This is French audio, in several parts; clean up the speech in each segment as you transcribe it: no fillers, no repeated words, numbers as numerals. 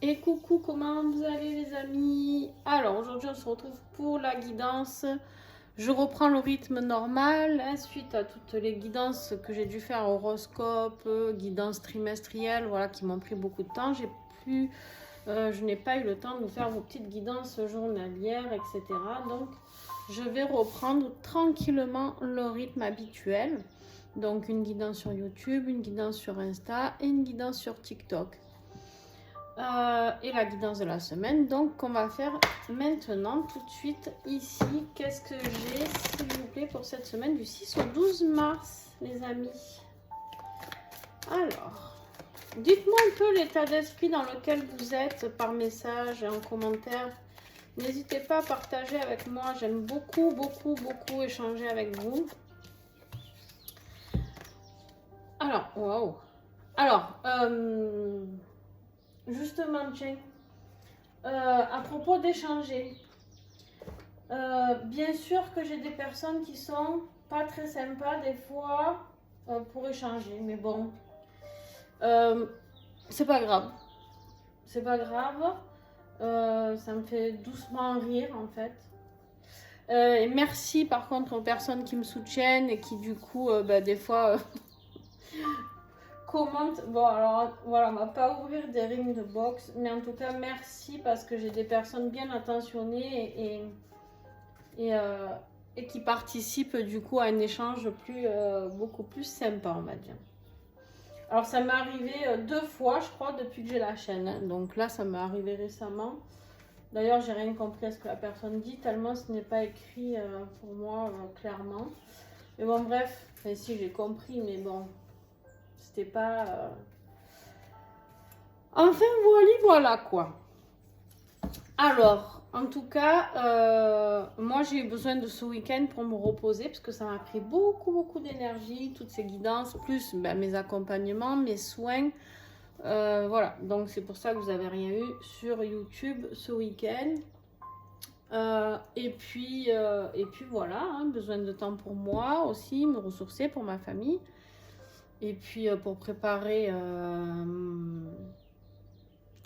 Et coucou, comment vous allez les amis? Alors aujourd'hui on se retrouve pour la guidance. Je reprends le rythme normal suite à toutes les guidances que j'ai dû faire, horoscope, guidance trimestrielle, voilà, qui m'ont pris beaucoup de temps. Je n'ai pas eu le temps de faire vos petites guidances journalières, etc. Donc je vais reprendre tranquillement le rythme habituel. Donc une guidance sur YouTube, une guidance sur Insta et une guidance sur TikTok. Et la guidance de la semaine, donc qu'on va faire maintenant tout de suite ici. Qu'est-ce que j'ai s'il vous plaît pour cette semaine du 6 au 12 mars les amis? Alors dites-moi un peu l'état d'esprit dans lequel vous êtes par message et en commentaire. N'hésitez pas à partager avec moi, j'aime beaucoup échanger avec vous. Alors waouh, alors justement, tiens, à propos d'échanger, bien sûr que j'ai des personnes qui sont pas très sympas des fois pour échanger, mais bon, c'est pas grave, c'est pas grave, ça me fait doucement rire en fait. Et merci par contre aux personnes qui me soutiennent et qui du coup, des fois... commente. Bon alors voilà, on va pas ouvrir des rings de boxe, mais en tout cas merci parce que j'ai des personnes bien attentionnées et qui participent du coup à un échange beaucoup plus sympa, on va dire. Alors ça m'est arrivé 2 fois je crois depuis que j'ai la chaîne, hein. Donc là ça m'est arrivé récemment. D'ailleurs j'ai rien compris à ce que la personne dit tellement ce n'est pas écrit pour moi clairement. Mais bon bref, enfin si j'ai compris mais bon, c'était pas... Enfin, voilà quoi. Alors, en tout cas, moi j'ai eu besoin de ce week-end pour me reposer parce que ça m'a pris beaucoup d'énergie, toutes ces guidances, plus mes accompagnements, mes soins. Voilà, donc c'est pour ça que vous n'avez rien eu sur YouTube ce week-end. Et puis voilà, hein, besoin de temps pour moi aussi, me ressourcer pour ma famille. Et puis pour préparer...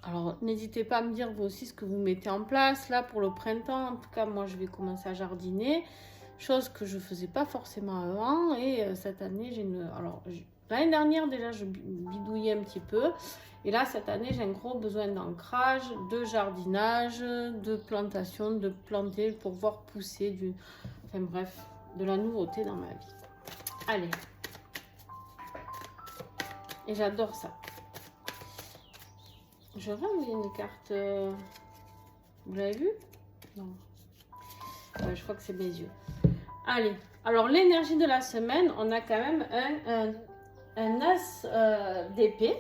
Alors n'hésitez pas à me dire vous aussi ce que vous mettez en place là pour le printemps. En tout cas moi je vais commencer à jardiner, chose que je faisais pas forcément avant. Et cette année j'ai une... Alors l'année dernière déjà je bidouillais un petit peu. Et là cette année j'ai un gros besoin d'ancrage, de jardinage, de plantation, de planter pour voir pousser du... Enfin bref, de la nouveauté dans ma vie. Allez. Et j'adore ça. Je vais envoyer une carte. Vous l'avez vu? Non. Je crois que c'est mes yeux. Allez. Alors, l'énergie de la semaine, on a quand même un as d'épée.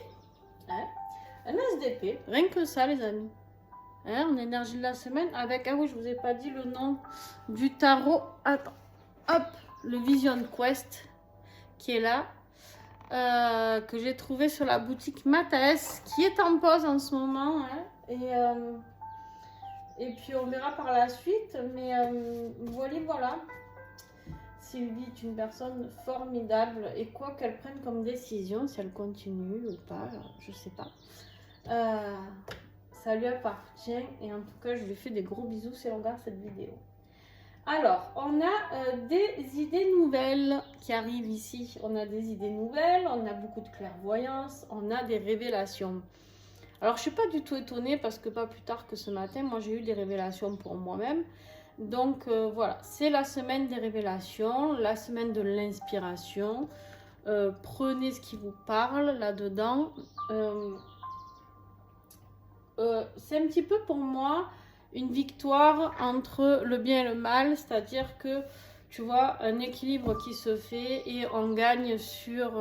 Hein? Un as d'épée. Rien que ça, les amis. Hein? En énergie de la semaine avec... Ah oui, je vous ai pas dit le nom du tarot. Attends. Hop. Le Vision Quest qui est là. Que j'ai trouvé sur la boutique Mataes qui est en pause en ce moment, hein, et puis on verra par la suite, mais voilà, Sylvie est une personne formidable et quoi qu'elle prenne comme décision, si elle continue ou pas, je sais pas, ça lui appartient et en tout cas je lui fais des gros bisous si elle regarde cette vidéo. Alors, on a des idées nouvelles qui arrivent ici. On a des idées nouvelles, on a beaucoup de clairvoyance, on a des révélations. Alors, je ne suis pas du tout étonnée parce que pas plus tard que ce matin, moi j'ai eu des révélations pour moi-même. Donc voilà, c'est la semaine des révélations, la semaine de l'inspiration. Prenez ce qui vous parle là-dedans. C'est un petit peu pour moi... une victoire entre le bien et le mal, c'est-à-dire que, tu vois, un équilibre qui se fait et on gagne sur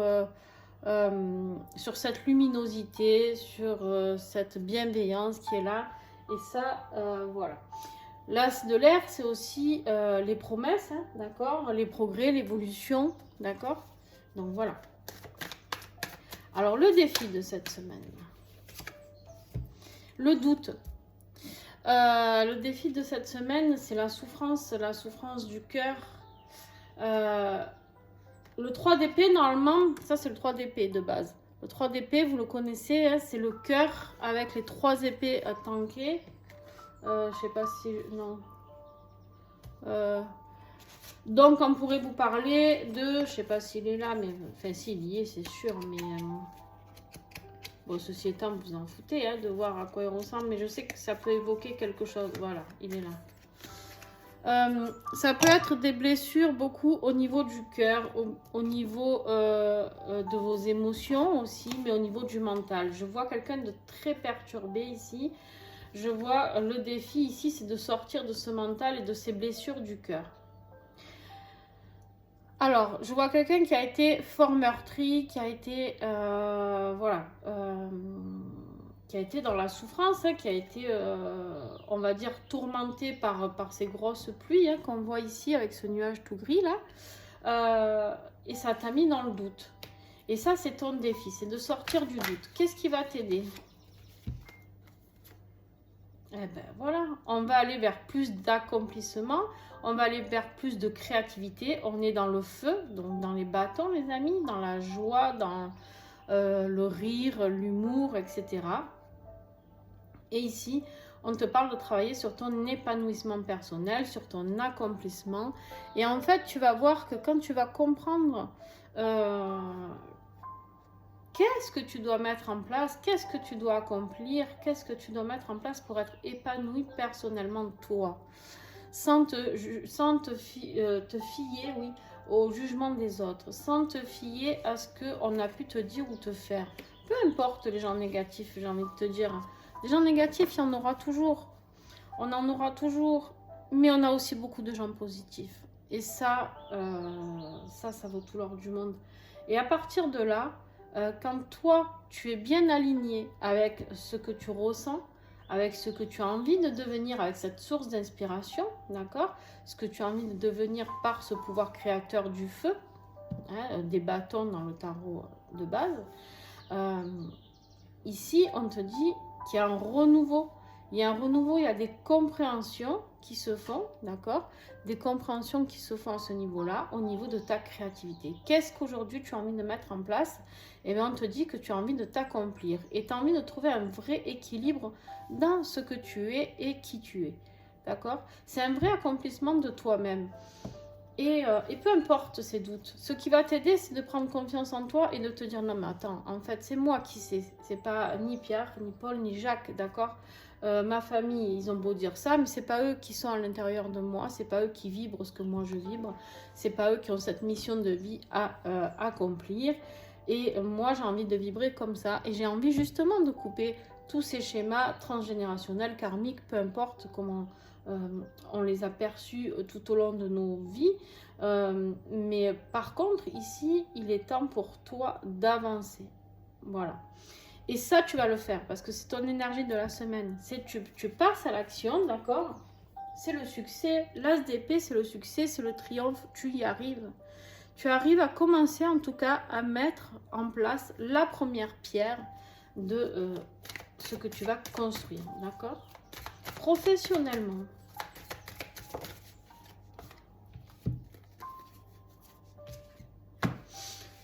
cette luminosité, sur cette bienveillance qui est là. Et ça, voilà. L'as de l'air, c'est aussi les promesses, hein, d'accord, les progrès, l'évolution, d'accord. Donc voilà. Alors, le défi de cette semaine. Le doute. Le défi de cette semaine, c'est la souffrance du cœur. Le 3 d'épée, normalement, ça c'est le 3 d'épée de base. Le 3 d'épée, vous le connaissez, hein, c'est le cœur avec les 3 épées tankées. Je sais pas si... Non. Donc, on pourrait vous parler de... Je sais pas s'il est là, mais... Enfin, s'il y est, c'est sûr, mais... Bon, ceci étant, vous en foutez, hein, de voir à quoi il ressemble, mais je sais que ça peut évoquer quelque chose. Voilà, il est là. Ça peut être des blessures beaucoup au niveau du cœur, au niveau de vos émotions aussi, mais au niveau du mental. Je vois quelqu'un de très perturbé ici. Je vois le défi ici, c'est de sortir de ce mental et de ces blessures du cœur. Alors, je vois quelqu'un qui a été fort meurtri, qui a été, voilà, qui a été dans la souffrance, hein, qui a été, on va dire, tourmenté par ces grosses pluies, hein, qu'on voit ici avec ce nuage tout gris là, et ça t'a mis dans le doute. Et ça, c'est ton défi, c'est de sortir du doute. Qu'est-ce qui va t'aider? Eh ben voilà, on va aller vers plus d'accomplissement, on va aller vers plus de créativité. On est dans le feu, donc dans les bâtons, les amis, dans la joie, dans le rire, l'humour, etc. Et ici, on te parle de travailler sur ton épanouissement personnel, sur ton accomplissement. Et en fait, tu vas voir que quand tu vas comprendre qu'est-ce que tu dois mettre en place, qu'est-ce que tu dois accomplir, qu'est-ce que tu dois mettre en place pour être épanoui personnellement toi, sans te fier, oui, au jugement des autres, sans te fier à ce qu'on a pu te dire ou te faire. Peu importe les gens négatifs, j'ai envie de te dire. Les gens négatifs, il y en aura toujours. On en aura toujours. Mais on a aussi beaucoup de gens positifs. Et ça vaut tout l'or du monde. Et à partir de là, quand toi, tu es bien aligné avec ce que tu ressens, avec ce que tu as envie de devenir, avec cette source d'inspiration, d'accord? Ce que tu as envie de devenir par ce pouvoir créateur du feu, hein, des bâtons dans le tarot de base. Ici, on te dit qu'il y a un renouveau. Il y a un renouveau, il y a des compréhensions qui se font, d'accord? Des compréhensions qui se font à ce niveau-là, au niveau de ta créativité. Qu'est-ce qu'aujourd'hui tu as envie de mettre en place? Eh bien, on te dit que tu as envie de t'accomplir et tu as envie de trouver un vrai équilibre dans ce que tu es et qui tu es, d'accord? C'est un vrai accomplissement de toi-même. Et peu importe ces doutes, ce qui va t'aider, c'est de prendre confiance en toi et de te dire non mais attends, en fait c'est moi qui sais, c'est pas ni Pierre, ni Paul, ni Jacques, d'accord? Ma famille, ils ont beau dire ça, mais c'est pas eux qui sont à l'intérieur de moi, c'est pas eux qui vibrent ce que moi je vibre, c'est pas eux qui ont cette mission de vie à accomplir. Et moi j'ai envie de vibrer comme ça et j'ai envie justement de couper tous ces schémas transgénérationnels, karmiques, peu importe comment on les a perçus tout au long de nos vies. Mais par contre, ici, il est temps pour toi d'avancer. Voilà. Et ça, tu vas le faire parce que c'est ton énergie de la semaine. Tu passes à l'action, d'accord? C'est le succès. L'as d'épée, c'est le succès, c'est le triomphe. Tu y arrives. Tu arrives à commencer en tout cas à mettre en place la première pierre de ce que tu vas construire, d'accord? Professionnellement.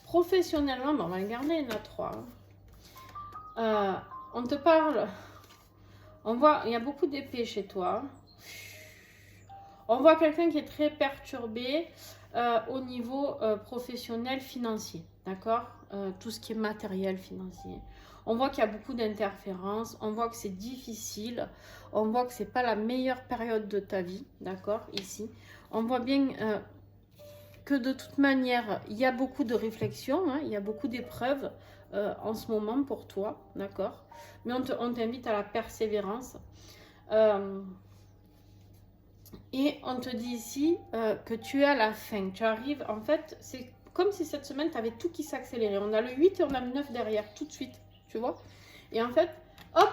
Professionnellement, bon, on va regarder, il y en a 3. On te parle, on voit, il y a beaucoup d'épées chez toi. On voit quelqu'un qui est très perturbé au niveau professionnel, financier, d'accord? Tout ce qui est matériel financier. On voit qu'il y a beaucoup d'interférences, on voit que c'est difficile, on voit que c'est pas la meilleure période de ta vie, d'accord? Ici, on voit bien que de toute manière, il y a beaucoup de réflexions, hein, il y a beaucoup d'épreuves en ce moment pour toi, d'accord? Mais on t'invite à la persévérance. Et on te dit ici que tu es à la fin. Tu arrives, en fait, c'est comme si cette semaine, tu avais tout qui s'accélérait. On a le 8 et on a le 9 derrière, tout de suite, tu vois? Et en fait, hop,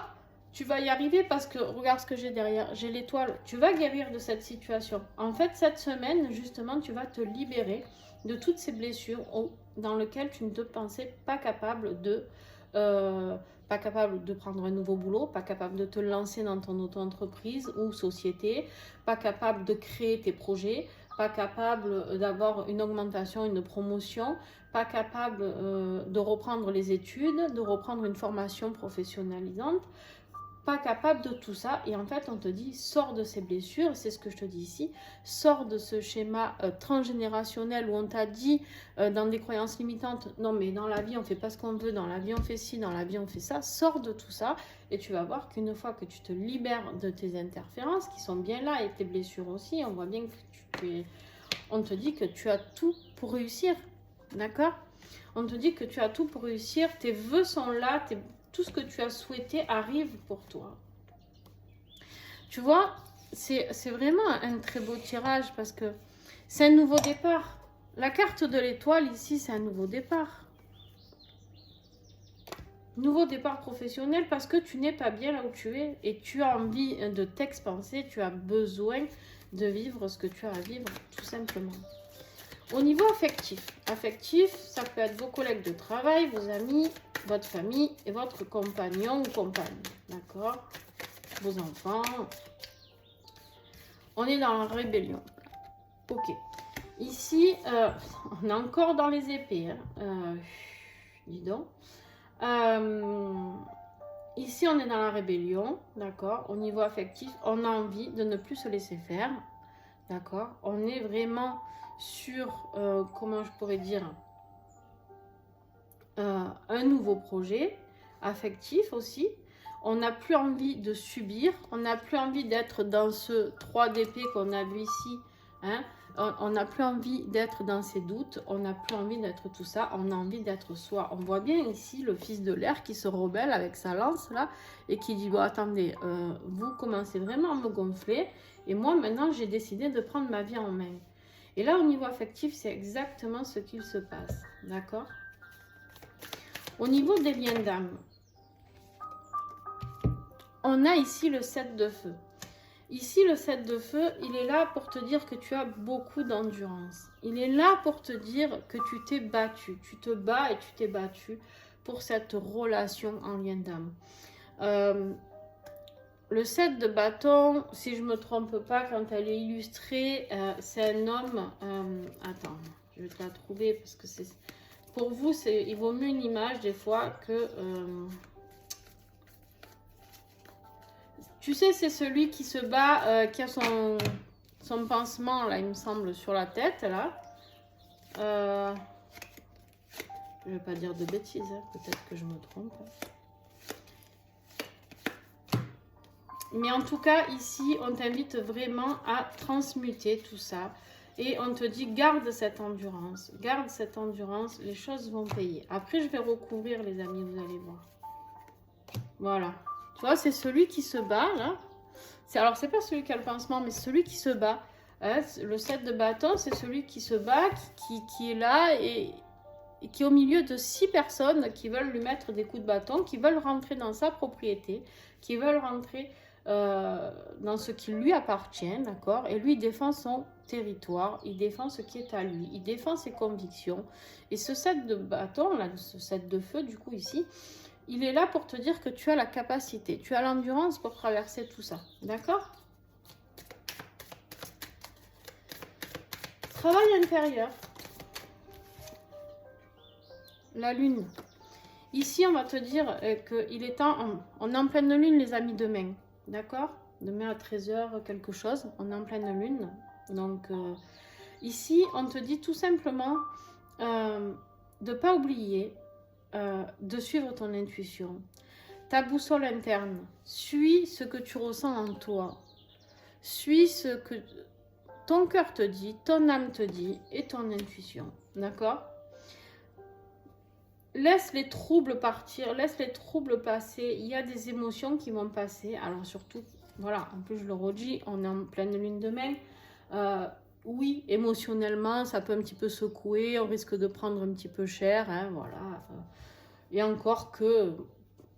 tu vas y arriver parce que, regarde ce que j'ai derrière, j'ai l'étoile. Tu vas guérir de cette situation. En fait, cette semaine, justement, tu vas te libérer de toutes ces blessures dans lesquelles tu ne te pensais pas capable de prendre un nouveau boulot, pas capable de te lancer dans ton auto-entreprise ou société, pas capable de créer tes projets, pas capable d'avoir une augmentation, une promotion, pas capable de reprendre les études, de reprendre une formation professionnalisante, pas capable de tout ça. Et en fait, on te dit, sors de ces blessures, c'est ce que je te dis ici, sors de ce schéma transgénérationnel où on t'a dit dans des croyances limitantes, non mais dans la vie on fait pas ce qu'on veut, dans la vie on fait ci, dans la vie on fait ça, sors de tout ça et tu vas voir qu'une fois que tu te libères de tes interférences qui sont bien là et tes blessures aussi, on voit bien que on te dit que tu as tout pour réussir, d'accord? On te dit que tu as tout pour réussir, tes vœux sont là, tout ce que tu as souhaité arrive pour toi. Tu vois, c'est vraiment un très beau tirage parce que c'est un nouveau départ. La carte de l'étoile ici, c'est un nouveau départ. Nouveau départ professionnel parce que tu n'es pas bien là où tu es et tu as envie de t'expanser, tu as besoin de vivre ce que tu as à vivre, tout simplement. Au niveau affectif, ça peut être vos collègues de travail, vos amis, votre famille et votre compagnon ou compagne, d'accord? Vos enfants. On est dans la rébellion. Ok. Ici, on est encore dans les épées. Hein. Dis donc. Ici, on est dans la rébellion, d'accord? Au niveau affectif, on a envie de ne plus se laisser faire, d'accord? On est vraiment sur, comment je pourrais dire, un nouveau projet affectif aussi. On n'a plus envie de subir, on n'a plus envie d'être dans ce 3 d'épée qu'on a vu ici, hein. On n'a plus envie d'être dans ces doutes, on n'a plus envie d'être tout ça, on a envie d'être soi. On voit bien ici le fils de l'air qui se rebelle avec sa lance là et qui dit, bon attendez, vous commencez vraiment à me gonfler et moi maintenant j'ai décidé de prendre ma vie en main. Et là au niveau affectif c'est exactement ce qu'il se passe, d'accord? Au niveau des liens d'âme, on a ici le 7 de feu. Ici, le 7 de feu, il est là pour te dire que tu as beaucoup d'endurance. Il est là pour te dire que tu t'es battu. Tu te bats et tu t'es battu pour cette relation en lien d'âme. Le 7 de bâton, si je ne me trompe pas, quand elle est illustrée, c'est un homme... attends, je vais te la trouver parce que c'est... Pour vous, il vaut mieux une image des fois que... Tu sais, c'est celui qui se bat, qui a son pansement, là, il me semble, sur la tête, là. Je ne vais pas dire de bêtises, hein, peut-être que je me trompe. Mais en tout cas, ici, on t'invite vraiment à transmuter tout ça. Et on te dit, garde cette endurance, les choses vont payer. Après, je vais recouvrir, les amis, vous allez voir. Voilà. Tu vois, c'est celui qui se bat, là. Alors, c'est pas celui qui a le pansement, mais celui qui se bat. Hein, le 7 de bâton, c'est celui qui se bat, qui est là et qui est au milieu de 6 personnes qui veulent lui mettre des coups de bâton, qui veulent rentrer dans sa propriété, qui veulent rentrer dans ce qui lui appartient, d'accord? Et lui, il défend son territoire, il défend ce qui est à lui, il défend ses convictions. Et ce 7 de bâton, là, ce 7 de feu, du coup, ici... Il est là pour te dire que tu as la capacité, tu as l'endurance pour traverser tout ça. D'accord? Travail intérieur. La lune. Ici, on va te dire qu'il est temps... On est en pleine lune, les amis, demain. D'accord? Demain à 13 h, quelque chose. On est en pleine lune. Donc, ici, on te dit tout simplement de ne pas oublier... de suivre ton intuition, ta boussole interne, suis ce que tu ressens en toi, suis ce que ton cœur te dit, ton âme te dit et ton intuition, d'accord? Laisse les troubles partir, laisse les troubles passer, il y a des émotions qui vont passer, alors surtout, voilà, en plus je le redis, on est en pleine lune demain, oui, émotionnellement, ça peut un petit peu secouer, on risque de prendre un petit peu cher, hein, voilà. Et encore que,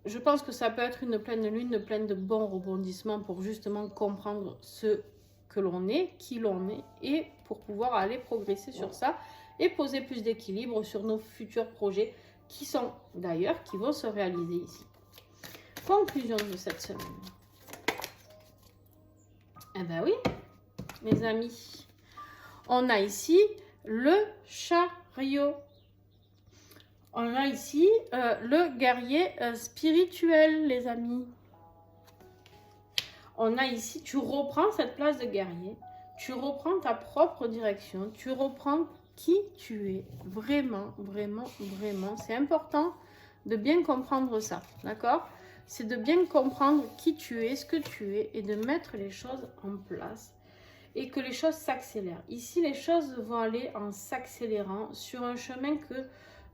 je pense que ça peut être une pleine lune, pleine de bons rebondissements pour justement comprendre ce que l'on est, qui l'on est, et pour pouvoir aller progresser sur ça et poser plus d'équilibre sur nos futurs projets qui sont d'ailleurs, qui vont se réaliser ici. Conclusion de cette semaine. Eh ben oui, mes amis. on a ici le chariot. On a ici le guerrier spirituel, les amis. On a ici, tu reprends cette place de guerrier, tu reprends ta propre direction, tu reprends qui tu es. Vraiment, vraiment, vraiment. C'est important de bien comprendre ça, d'accord? C'est de bien comprendre qui tu es, ce que tu es, et de mettre les choses en place et que les choses s'accélèrent. Ici, les choses vont aller en s'accélérant sur un chemin que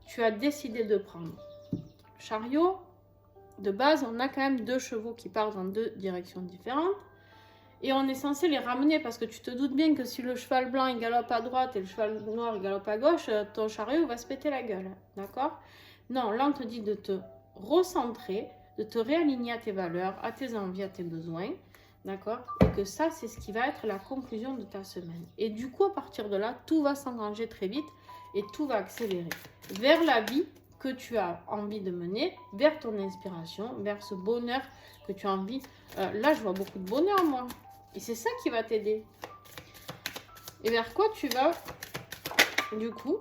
tu as décidé de prendre. Chariot, de base, on a quand même 2 chevaux qui partent dans 2 directions différentes. Et on est censé les ramener parce que tu te doutes bien que si le cheval blanc il galope à droite et le cheval noir il galope à gauche, ton chariot va se péter la gueule. D'accord? Non, là on te dit de te recentrer, de te réaligner à tes valeurs, à tes envies, à tes besoins. D'accord? Et que ça, c'est ce qui va être la conclusion de ta semaine. Et du coup, à partir de là, tout va s'engranger très vite et tout va accélérer vers la vie que tu as envie de mener, vers ton inspiration, vers ce bonheur que tu as envie. Là, je vois beaucoup de bonheur, moi. Et c'est ça qui va t'aider. Et vers quoi tu vas, du coup,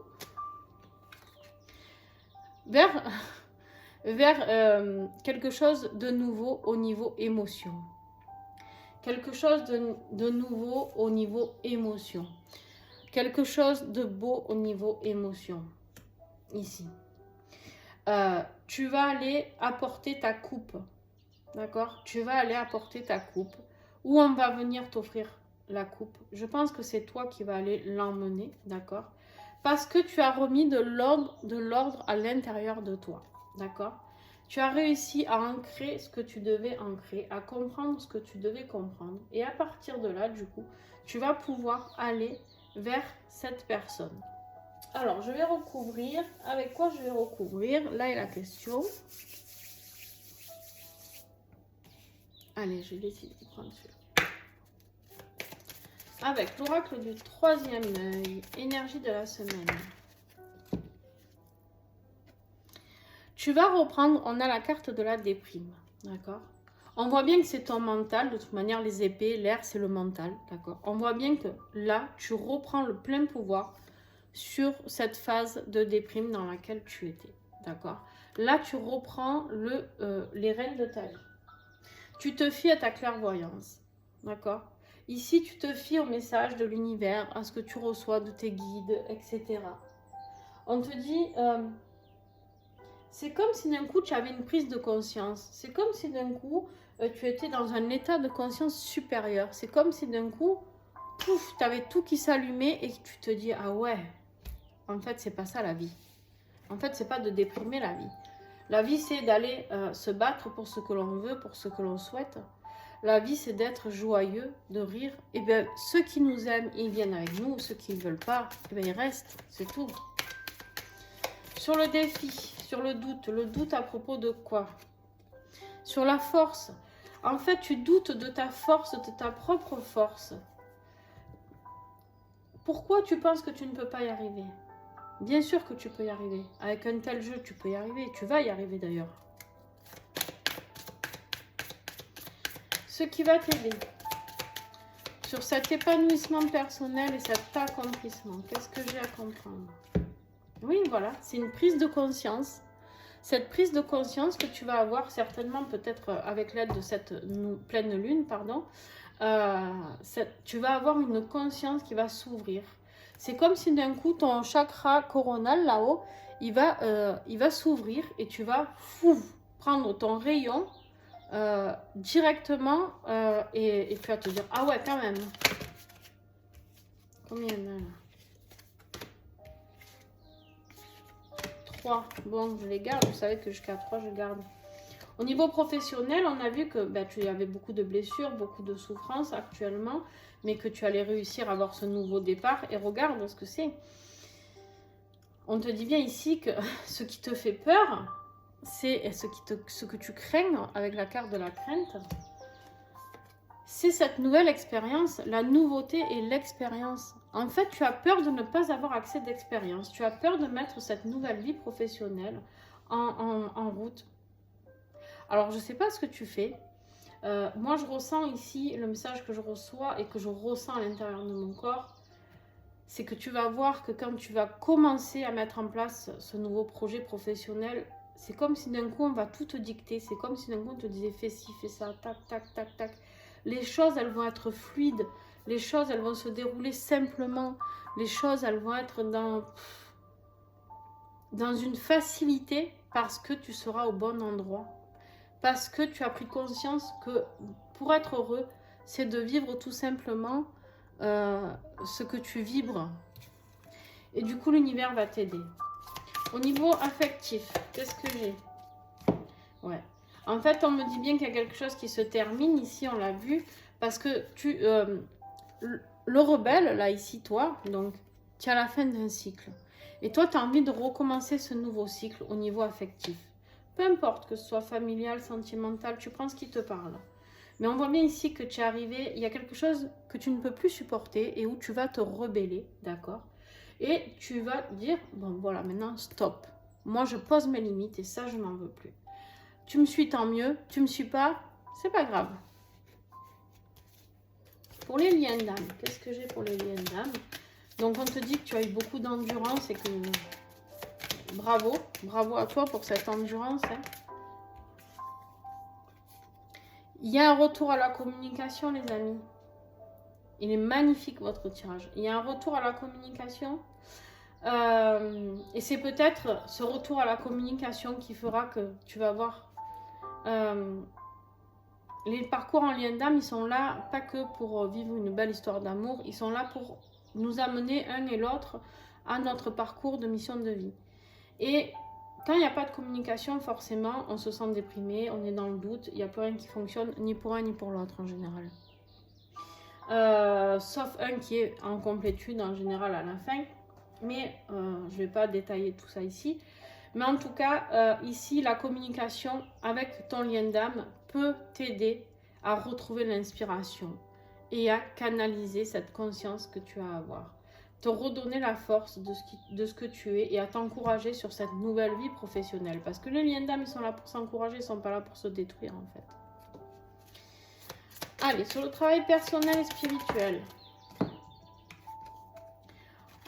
vers quelque chose de nouveau au niveau émotion. Quelque chose de nouveau au niveau émotion. Quelque chose de beau au niveau émotion. Ici. Tu vas aller apporter ta coupe. D'accord? Tu vas aller apporter ta coupe. Ou on va venir t'offrir la coupe. Je pense que c'est toi qui vas aller l'emmener. D'accord? Parce que tu as remis de l'ordre à l'intérieur de toi. D'accord? Tu as réussi à ancrer ce que tu devais ancrer, à comprendre ce que tu devais comprendre. Et à partir de là, du coup, tu vas pouvoir aller vers cette personne. Alors, je vais recouvrir. Avec quoi je vais recouvrir? Là est la question. Allez, je décide de prendre celui-là. Avec l'oracle du 3e œil, énergie de la semaine. Tu vas reprendre, on a la carte de la déprime, d'accord? On voit bien que c'est ton mental, de toute manière les épées, l'air c'est le mental, d'accord? On voit bien que là, tu reprends le plein pouvoir sur cette phase de déprime dans laquelle tu étais, d'accord? Là, tu reprends les rênes de ta vie. Tu te fies à ta clairvoyance, d'accord? Ici, tu te fies au message de l'univers, à ce que tu reçois de tes guides, etc. On te dit... c'est comme si d'un coup tu avais une prise de conscience. C'est comme si d'un coup tu étais dans un état de conscience supérieur. C'est comme si d'un coup, pouf, tu avais tout qui s'allumait et que tu te dis, ah ouais, en fait c'est pas ça la vie. En fait c'est pas de déprimer la vie. La vie c'est d'aller se battre pour ce que l'on veut, pour ce que l'on souhaite. La vie c'est d'être joyeux, de rire. Et bien ceux qui nous aiment, ils viennent avec nous. Ceux qui ne veulent pas, eh bien, ils restent. C'est tout. Sur le défi, sur le doute à propos de quoi? Sur la force. En fait, tu doutes de ta force, de ta propre force. Pourquoi tu penses que tu ne peux pas y arriver? Bien sûr que tu peux y arriver. Avec un tel jeu, tu peux y arriver. Tu vas y arriver d'ailleurs. Ce qui va t'aider sur cet épanouissement personnel et cet accomplissement. Qu'est-ce que j'ai à comprendre? Oui, voilà, c'est une prise de conscience. Cette prise de conscience que tu vas avoir certainement peut-être avec l'aide de cette pleine lune, pardon, tu vas avoir une conscience qui va s'ouvrir. C'est comme si d'un coup ton chakra coronal là-haut, il va s'ouvrir et tu vas prendre ton rayon directement et tu vas te dire, ah ouais quand même. Combien il y en a là? 3. Bon, je les garde. Vous savez que jusqu'à 3, je garde. Au niveau professionnel, on a vu que tu avais beaucoup de blessures, beaucoup de souffrances actuellement, mais que tu allais réussir à avoir ce nouveau départ. Et regarde ce que c'est. On te dit bien ici que ce qui te fait peur, c'est ce que tu crains avec la carte de la crainte. C'est cette nouvelle expérience, la nouveauté et l'expérience. En fait, tu as peur de ne pas avoir accès d'expérience. Tu as peur de mettre cette nouvelle vie professionnelle en route. Alors, je ne sais pas ce que tu fais. Moi, je ressens ici le message que je reçois et que je ressens à l'intérieur de mon corps. c'est que tu vas voir que quand tu vas commencer à mettre en place ce nouveau projet professionnel, c'est comme si d'un coup on va tout te dicter, c'est comme si d'un coup on te disait fais ci, fais ça, tac, tac, tac, tac. Les choses, elles vont être fluides, les choses, elles vont se dérouler simplement, les choses, elles vont être dans une facilité parce que tu seras au bon endroit, parce que tu as pris conscience que pour être heureux, c'est de vivre tout simplement ce que tu vibres. Et du coup, l'univers va t'aider. Au niveau affectif, qu'est-ce que j'ai? Ouais. En fait, on me dit bien qu'il y a quelque chose qui se termine. Ici, on l'a vu. Parce que le rebelle, là, ici, toi, donc, tu es à la fin d'un cycle. Et toi, tu as envie de recommencer ce nouveau cycle au niveau affectif. Peu importe que ce soit familial, sentimental, tu prends ce qui te parle. Mais on voit bien ici que tu es arrivé, il y a quelque chose que tu ne peux plus supporter et où tu vas te rebeller, d'accord? Et tu vas dire, bon voilà, maintenant stop. Moi je pose mes limites et ça je n'en veux plus. Tu me suis, tant mieux. Tu me suis pas, c'est pas grave. Pour les liens d'âme, qu'est-ce que j'ai pour les liens d'âme? Donc on te dit que tu as eu beaucoup d'endurance et que bravo, bravo à toi pour cette endurance, hein. Il y a un retour à la communication, les amis. Il est magnifique, votre tirage. Il y a un retour à la communication. Et c'est peut-être ce retour à la communication qui fera que tu vas voir. Les parcours en lien d'âme, ils sont là, pas que pour vivre une belle histoire d'amour. Ils sont là pour nous amener un et l'autre à notre parcours de mission de vie. Et quand il n'y a pas de communication, forcément, on se sent déprimé, on est dans le doute, il n'y a plus rien qui fonctionne, ni pour un ni pour l'autre en général. Sauf un qui est en complétude en général à la fin. Mais je ne vais pas détailler tout ça ici. Mais en tout cas, ici, la communication avec ton lien d'âme peut t'aider à retrouver l'inspiration et à canaliser cette conscience que tu as à avoir. Te redonner la force de ce que tu es et à t'encourager sur cette nouvelle vie professionnelle. Parce que les liens d'âme, ils sont là pour s'encourager, ils ne sont pas là pour se détruire en fait. Allez, sur le travail personnel et spirituel.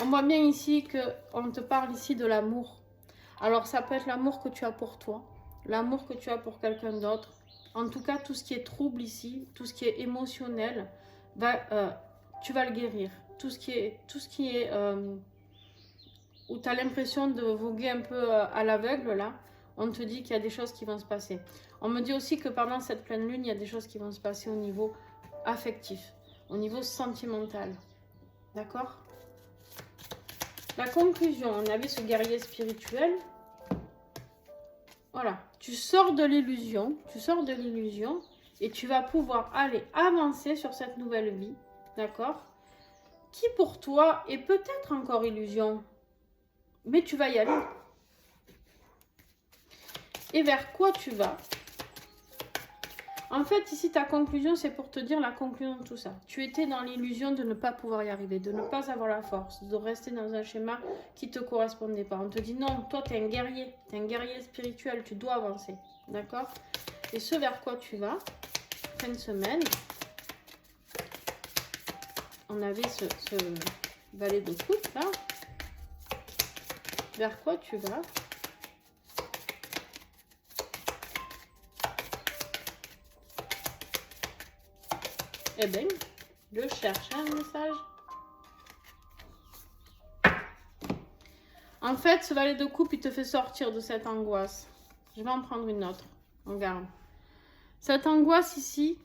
On voit bien ici qu'on te parle ici de l'amour. Alors ça peut être l'amour que tu as pour toi, l'amour que tu as pour quelqu'un d'autre. En tout cas, tout ce qui est trouble ici, tout ce qui est émotionnel, tu vas le guérir. Tout ce qui est où tu as l'impression de voguer un peu à l'aveugle, là, on te dit qu'il y a des choses qui vont se passer. On me dit aussi que pendant cette pleine lune, il y a des choses qui vont se passer au niveau affectif, au niveau sentimental. D'accord ? La conclusion, on avait ce guerrier spirituel. Voilà, tu sors de l'illusion, et tu vas pouvoir aller avancer sur cette nouvelle vie, d'accord? Qui pour toi est peut-être encore illusion, mais tu vas y aller. Et vers quoi tu vas? En fait, ici, ta conclusion, c'est pour te dire la conclusion de tout ça. Tu étais dans l'illusion de ne pas pouvoir y arriver, de ne pas avoir la force, de rester dans un schéma qui ne te correspondait pas. On te dit non, toi, tu es un guerrier spirituel, tu dois avancer. D'accord? Et ce vers quoi tu vas, fin de semaine, on avait ce valet de coupe, là. Vers quoi tu vas? Eh bien, je cherche un message. En fait, ce valet de coupe, il te fait sortir de cette angoisse. Je vais en prendre une autre. Regarde. Cette angoisse ici,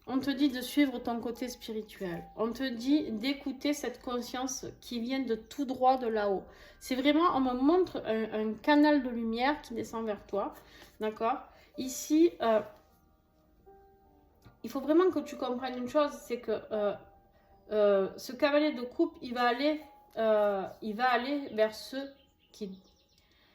on te dit de suivre ton côté spirituel. On te dit d'écouter cette conscience qui vient de tout droit de là-haut. C'est vraiment, on me montre un canal de lumière qui descend vers toi. D'accord? Ici, il faut vraiment que tu comprennes une chose, c'est que ce cavalier de coupe, il va aller vers ceux qui...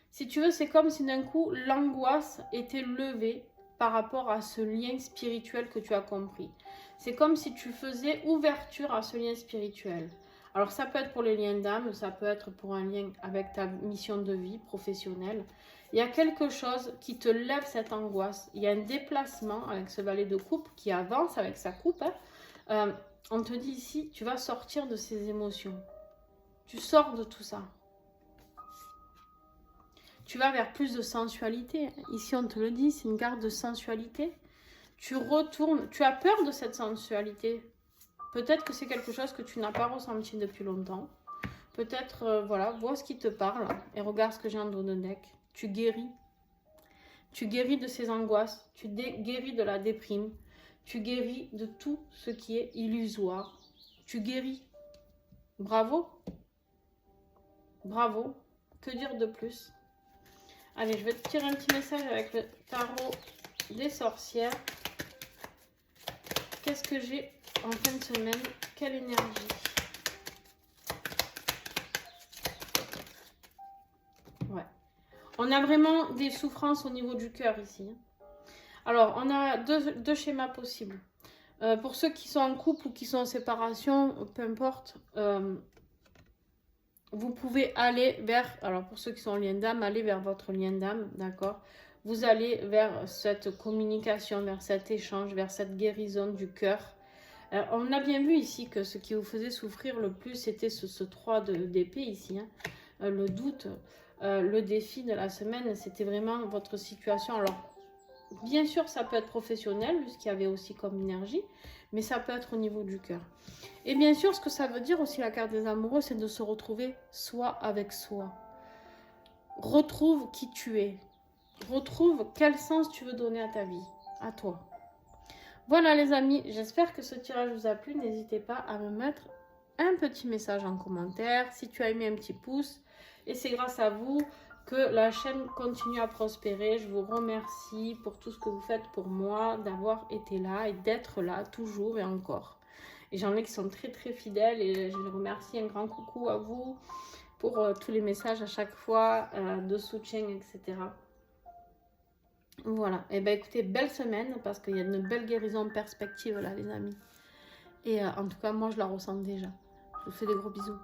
Si tu veux, c'est comme si d'un coup, l'angoisse était levée par rapport à ce lien spirituel que tu as compris. C'est comme si tu faisais ouverture à ce lien spirituel. Alors ça peut être pour les liens d'âme, ça peut être pour un lien avec ta mission de vie professionnelle. Il y a quelque chose qui te lève cette angoisse. Il y a un déplacement avec ce valet de coupe qui avance avec sa coupe. On te dit ici, tu vas sortir de ces émotions. Tu sors de tout ça. Tu vas vers plus de sensualité. Ici, on te le dit, c'est une carte de sensualité. Tu retournes, tu as peur de cette sensualité. Peut-être que c'est quelque chose que tu n'as pas ressenti depuis longtemps. Peut-être, voilà, vois ce qui te parle et regarde ce que j'ai en dos de deck. Tu guéris. Tu guéris de ces angoisses. Tu guéris de la déprime. Tu guéris de tout ce qui est illusoire. Tu guéris. Bravo. Bravo. Que dire de plus? Allez, je vais te tirer un petit message avec le tarot des sorcières. Qu'est-ce que j'ai en fin de semaine? Quelle énergie? Ouais. On a vraiment des souffrances au niveau du cœur ici. Alors, on a deux schémas possibles. Pour ceux qui sont en couple ou qui sont en séparation, peu importe, vous pouvez aller vers, alors pour ceux qui sont en lien d'âme, allez vers votre lien d'âme, d'accord? Vous allez vers cette communication, vers cet échange, vers cette guérison du cœur. On a bien vu ici que ce qui vous faisait souffrir le plus, c'était ce 3 d'épée ici, hein. Le doute, le défi de la semaine, c'était vraiment votre situation. Alors, bien sûr, ça peut être professionnel, ce qu'il y avait aussi comme énergie, mais ça peut être au niveau du cœur. Et bien sûr, ce que ça veut dire aussi la carte des amoureux, c'est de se retrouver soi avec soi. Retrouve qui tu es. Retrouve quel sens tu veux donner à ta vie, à toi. Voilà les amis, j'espère que ce tirage vous a plu. N'hésitez pas à me mettre un petit message en commentaire. Si tu as aimé, un petit pouce. Et c'est grâce à vous que la chaîne continue à prospérer. Je vous remercie pour tout ce que vous faites pour moi, d'avoir été là et d'être là toujours et encore. Et j'en ai qui sont très très fidèles et je les remercie. Un grand coucou à vous pour tous les messages à chaque fois de soutien, etc. Voilà. Et bien écoutez, belle semaine parce qu'il y a une belle guérison en perspective là les amis. Et en tout cas, moi je la ressens déjà. Je vous fais des gros bisous.